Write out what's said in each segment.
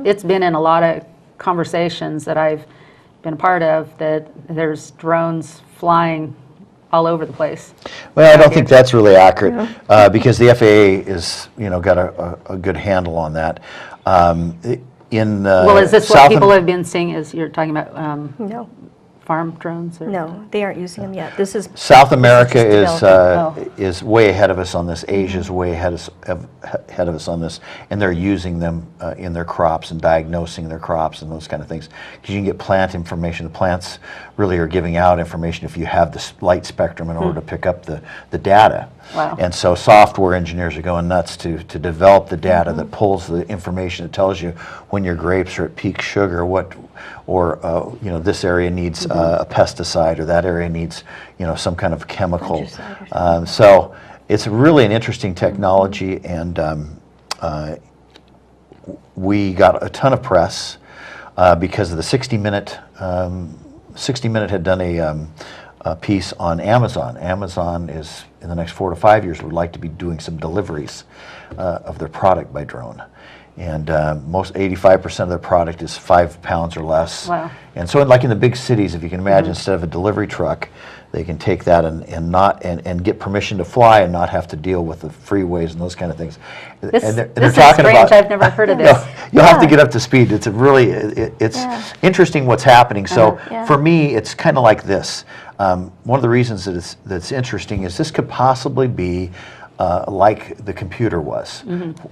it's been in a lot of conversations that I've been a part of that there's drones flying all over the place. Well, I don't think that's really accurate because the FAA is, got a good handle on that. Well, is this what people have been seeing? Is you're talking about No. farm drones? Or? No, they aren't using them yet. This is South America developing. is way ahead of us on this. Asia's way ahead of us on this, and they're using them in their crops and diagnosing their crops and those kind of things. Because you can get plant information. The plants really are giving out information if you have the light spectrum in order to pick up the data. Wow. And so software engineers are going nuts to develop the data that pulls the information that tells you when your grapes are at peak sugar, this area needs a pesticide, or that area needs some kind of chemical. So it's really an interesting technology, and we got a ton of press because of the 60 Minute. 60 Minute had done a piece on Amazon. Amazon is, in the next 4 to 5 years, would like to be doing some deliveries of their product by drone. And most 85% of their product is 5 pounds or less. Wow. And so like in the big cities, if you can imagine, instead of a delivery truck, they can take that and get permission to fly and not have to deal with the freeways and those kind of things. This they're is talking strange. about, I've never heard of this. You'll have to get up to speed. It's it's interesting what's happening. So for me, it's kind of like this. One of the reasons that's interesting is this could possibly be like the computer was.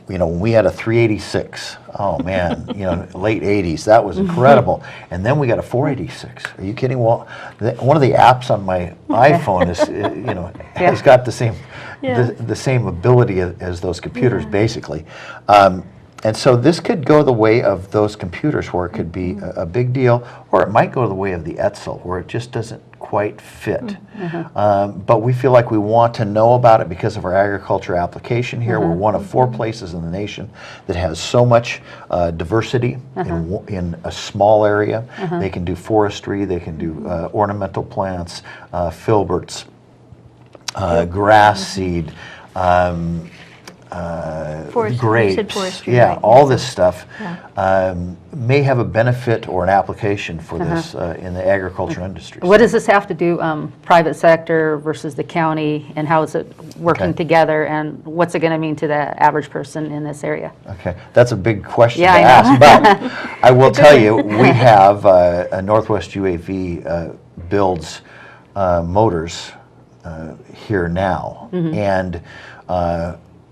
When we had a 386, oh man, late 80s, that was incredible. And then we got a 486. Are you kidding? Well, one of the apps on my iPhone is, has got the same the same ability as those computers, basically. And so this could go the way of those computers, where it could be a big deal, or it might go the way of the Etzel, where it just doesn't quite fit. But we feel like we want to know about it because of our agriculture application here. We're one of 4 places in the nation that has so much diversity in a small area. They can do forestry, they can do ornamental plants, filberts, grass seed, grapes, forestry, yeah, right. all this stuff may have a benefit or an application for this in the agriculture industry. What does this have to do, private sector versus the county, and how is it working together, and what's it going to mean to the average person in this area? Okay, that's a big question to I know. ask, but I will tell you, we have a Northwest UAV builds motors here now, and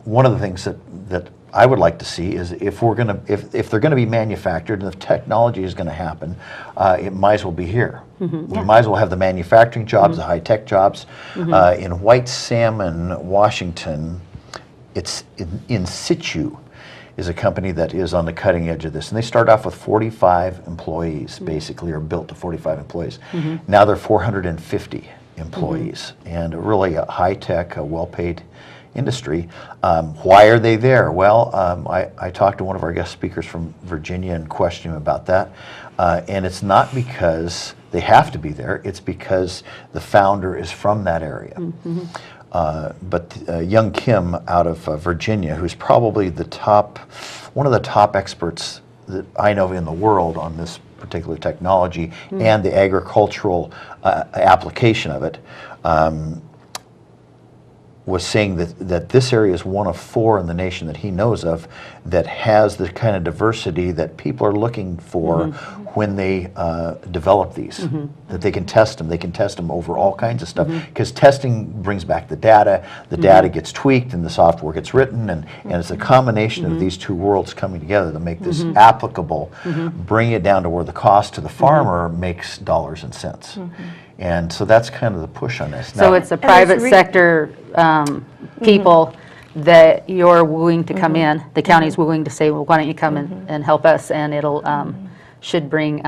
one of the things that I would like to see is if they're going to be manufactured and the technology is going to happen, it might as well be here. We might as well have the manufacturing jobs, the high-tech jobs. In White Salmon, Washington, it's in situ is a company that is on the cutting edge of this. And they start off with 45 employees, basically, or built to 45 employees. Now they're 450 employees, and really a high-tech, well-paid industry. Why are they there? Well, I talked to one of our guest speakers from Virginia and questioned him about that. And it's not because they have to be there, it's because the founder is from that area. But young Kim out of Virginia, who's probably one of the top experts that I know in the world on this particular technology and the agricultural application of it, was saying that this area is one of 4 in the nation that he knows of that has the kind of diversity that people are looking for when they develop these, that they can test them over all kinds of stuff, because testing brings back the data gets tweaked and the software gets written, and it's a combination of these 2 worlds coming together to make this applicable, bring it down to where the cost to the farmer makes dollars and cents. And so that's kind of the push on this. So it's a private sector people that you're wooing to come in. The county's wooing to say, well, why don't you come and help us, and it'll should bring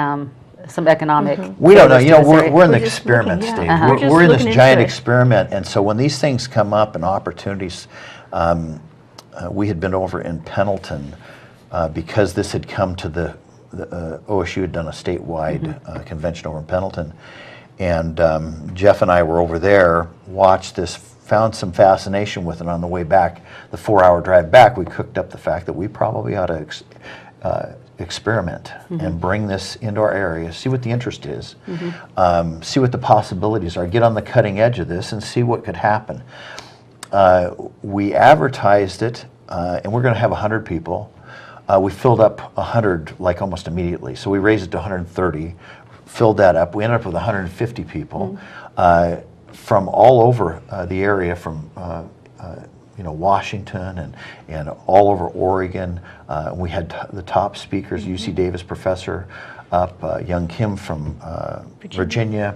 some economic. We don't know. We're in the experiment looking, stage. We're in this giant experiment, and so when these things come up and opportunities, we had been over in Pendleton because this had come to the OSU had done a statewide convention over in Pendleton. And Jeff and I were over there, watched this, found some fascination with it. On the way back, the 4-hour drive back, we cooked up the fact that we probably ought to experiment and bring this into our area, see what the interest is, see what the possibilities are, get on the cutting edge of this and see what could happen. We advertised it, and we're going to have 100 people. We filled up 100 like almost immediately, so we raised it to 130, filled that up. We ended up with 150 people from all over the area, from Washington and all over Oregon. We had the top speakers, UC Davis professor up, young Kim from Virginia.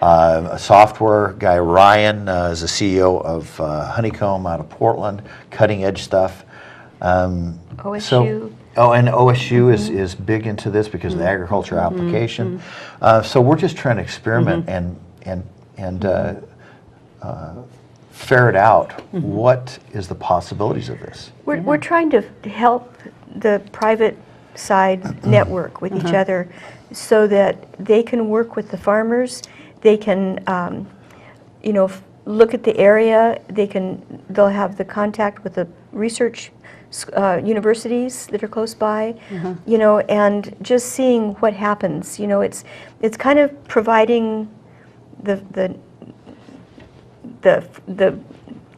A software guy, Ryan, is the CEO of Honeycomb out of Portland, cutting edge stuff. OSU. And OSU is big into this because of the agriculture application. So we're just trying to experiment and ferret out what is the possibilities of this. We're trying to help the private side network with each other so that they can work with the farmers. They can, look at the area. They'll have the contact with the research universities that are close by, and just seeing what happens. It's kind of providing the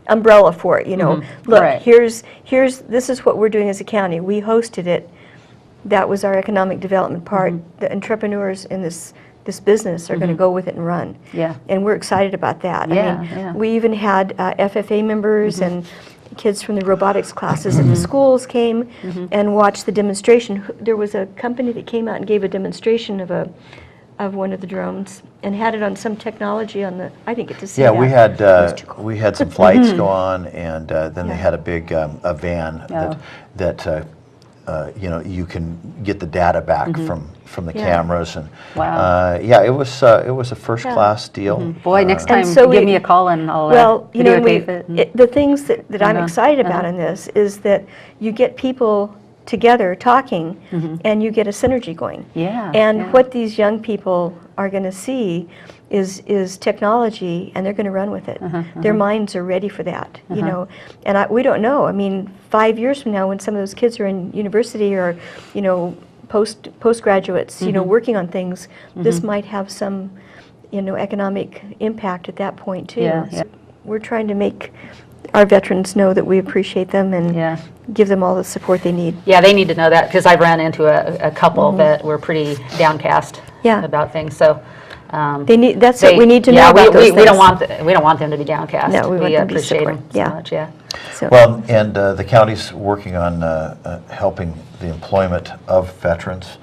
umbrella for it. Look, Right. here's this is what we're doing as a county. We hosted it. That was our economic development part. The entrepreneurs in this business are going to go with it and run. Yeah. And we're excited about that. Yeah. We even had FFA members and kids from the robotics classes at the schools came and watched the demonstration. There was a company that came out and gave a demonstration of one of the drones and had it on some technology on the. I didn't get to see that. Yeah, we had some flights go on, and then they had a big a van that you can get the data back from the cameras, and Wow. it was a first class deal. Boy, next time so give me a call and I'll videotape videotape it. the things that I'm Uh-huh, excited about in this is that you get people together talking and you get a synergy going. Yeah, And yeah. what these young people are going to see is technology, and they're going to run with it. Their minds are ready for that, And we don't know. 5 years from now, when some of those kids are in university or, postgraduates, working on things, this might have some, economic impact at that point too. Yeah, So yeah. we're trying to make our veterans know that we appreciate them and give them all the support they need. Yeah, they need to know that, because I've ran into a couple that were pretty downcast about things. So They need. That's what we need to know about those things. we don't want them to be downcast. No, we want them to be appreciate them supported. so Yeah. much. Yeah. So, Well, and the county's working on helping the employment of veterans,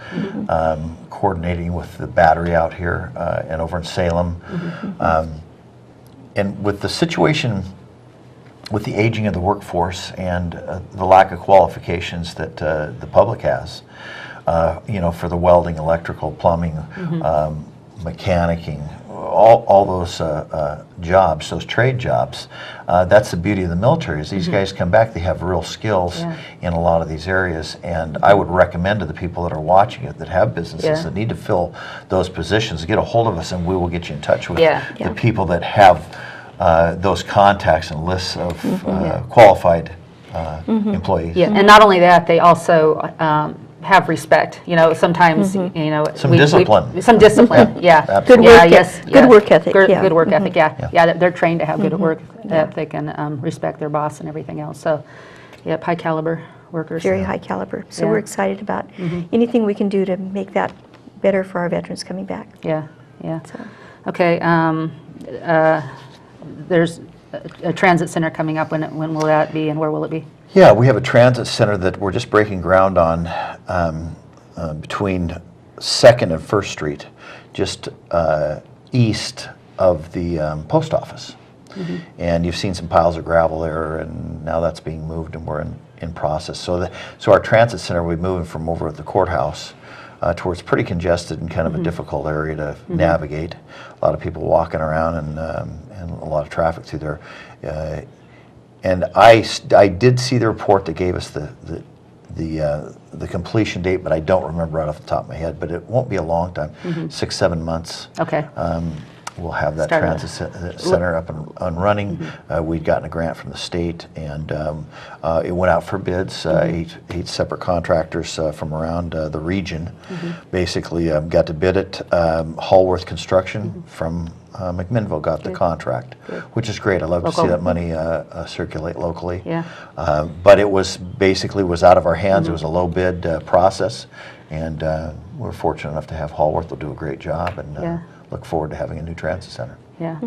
coordinating with the battery out here and over in Salem. And with the situation with the aging of the workforce and the lack of qualifications that the public has, for the welding, electrical, plumbing, mechanicking, all those jobs, those trade jobs, that's the beauty of the military is these guys come back, they have real skills in a lot of these areas, and I would recommend to the people that are watching it that have businesses that need to fill those positions, get a hold of us and we will get you in touch with the people that have those contacts and lists of qualified employees. Yeah, and not only that, they also have respect. Sometimes Some discipline. Some discipline. Yeah. Absolutely. Good work ethic. Good work ethic. Yeah. They're trained to have good work ethic and respect their boss and everything else. So, high caliber workers. Very high caliber. So Yeah. we're excited about anything we can do to make that better for our veterans coming back. Yeah. So. Okay. There's a transit center coming up. When will that be, and where will it be? Yeah, we have a transit center that we're just breaking ground on between 2nd and 1st Street, just east of the post office. And you've seen some piles of gravel there, and now that's being moved, and we're in process. So our transit center will be moving from over at the courthouse towards pretty congested and kind of a difficult area to navigate. A lot of people walking around and a lot of traffic through there. And I did see the report that gave us the completion date, but I don't remember right off the top of my head. But it won't be a long time, 6-7 months. Okay. we'll have that Start a- transit center up and running. We'd gotten a grant from the state, and it went out for bids. Eight separate contractors from around the region basically got to bid it. Hallworth Construction from McMinnville got the contract, which is great. I love to see Local. that money circulate locally. Yeah. But it was basically out of our hands. It was a low bid process, and we're fortunate enough to have Hallworth. They'll do a great job, and Yeah. look forward to having a new transit center. Yeah.